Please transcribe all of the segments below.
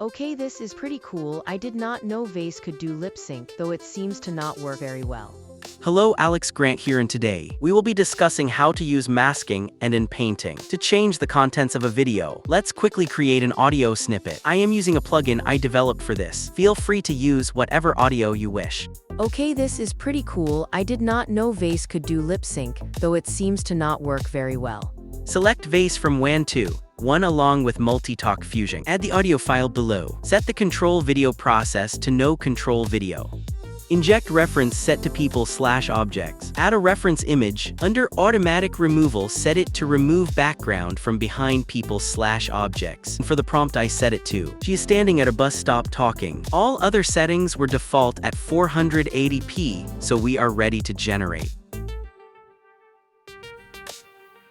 Okay, this is pretty cool. I did not know VACE could do lip sync, though it seems to not work very well. Hello, Alex Grant here, and today we will be discussing how to use masking and in painting to change the contents of a video. Let's quickly create an audio snippet. I am using a plugin I developed for this. Feel free to use whatever audio you wish. Okay, this is pretty cool. I did not know VACE could do lip sync, though it seems to not work very well. Select VACE from WAN 2. 1 along with Multi-Talk Fusion. Add the audio file below. Set the control video process to no control video. Inject reference set to people/objects. Add a reference image. Under automatic removal, set it to remove background from behind people/objects. For the prompt, I set it to she is standing at a bus stop talking. All other settings were default at 480p, so we are ready to generate.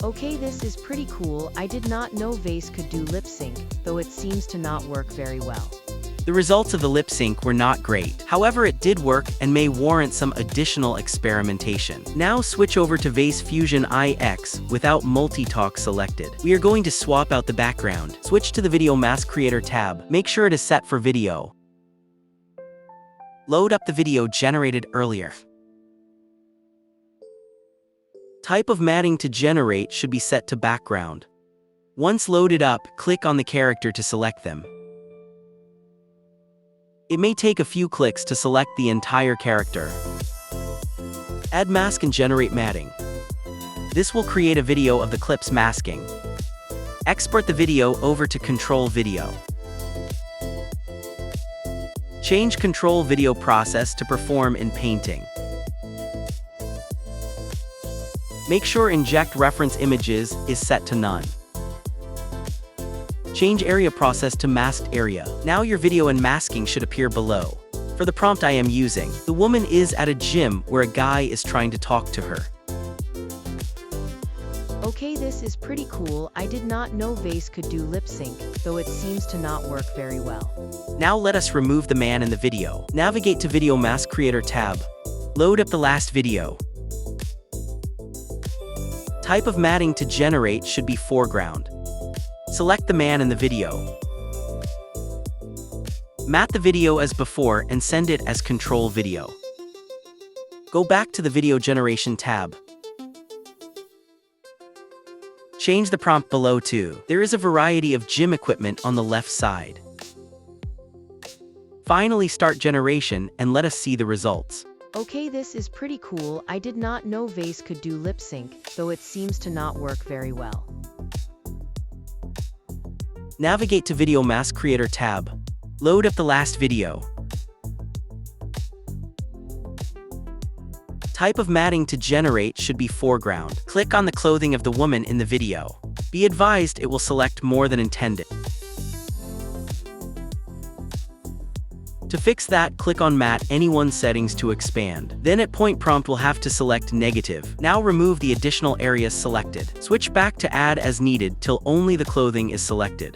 Okay, this is pretty cool. I did not know VACE could do lip sync, though it seems to not work very well. The results of the lip sync were not great. However, it did work and may warrant some additional experimentation. Now switch over to VACE Fusion IX without multi-talk selected. We are going to swap out the background. Switch to the Video Mask Creator tab. Make sure it is set for video. Load up the video generated earlier. Type of matting to generate should be set to background. Once loaded up, click on the character to select them. It may take a few clicks to select the entire character. Add mask and generate matting. This will create a video of the clip's masking. Export the video over to Control Video. Change Control Video process to perform in painting. Make sure Inject Reference Images is set to none. Change Area Process to Masked Area. Now your video and masking should appear below. For the prompt I am using, the woman is at a gym where a guy is trying to talk to her. Okay, this is pretty cool. I did not know VACE could do lip sync, though it seems to not work very well. Now let us remove the man in the video. Navigate to Video Mask Creator tab. Load up the last video. Type of matting to generate should be foreground. Select the man in the video. Mat the video as before and send it as control video. Go back to the Video Generation tab. Change the prompt below to there is a variety of gym equipment on the left side. Finally, start generation and let us see the results. Okay, this is pretty cool. I did not know VACE could do lip sync, though it seems to not work very well. Navigate to Video Mask Creator tab. Load up the last video. Type of matting to generate should be foreground. Click on the clothing of the woman in the video. Be advised, it will select more than intended. To fix that, click on Matte Anyone Settings to expand. Then at point prompt we'll have to select negative. Now remove the additional areas selected. Switch back to add as needed till only the clothing is selected.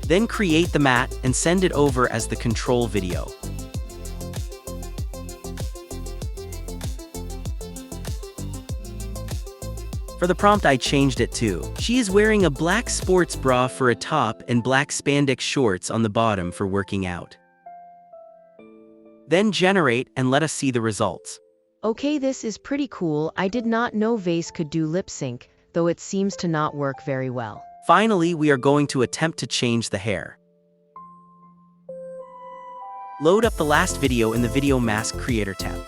Then create the matte and send it over as the control video. For the prompt I changed it to she is wearing a black sports bra for a top and black spandex shorts on the bottom for working out. Then generate and let us see the results. Okay, this is pretty cool. I did not know VACE could do lip sync, though it seems to not work very well. Finally, we are going to attempt to change the hair. Load up the last video in the Video Mask Creator tab.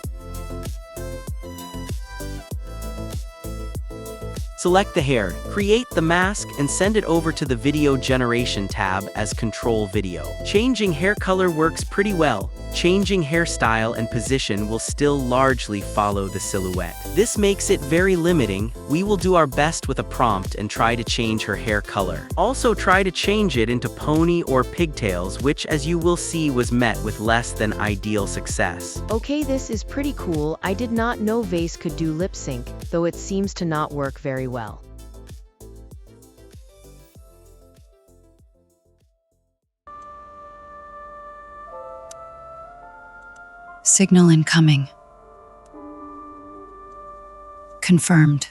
Select the hair, create the mask, and send it over to the Video Generation tab as Control Video. Changing hair color works pretty well. Changing hairstyle and position will still largely follow the silhouette. This makes it very limiting. We will do our best with a prompt and try to change her hair color. Also try to change it into pony or pigtails, which as you will see was met with less than ideal success. Okay, this is pretty cool. I did not know VACE could do lip sync, though it seems to not work very well. Signal incoming. Confirmed.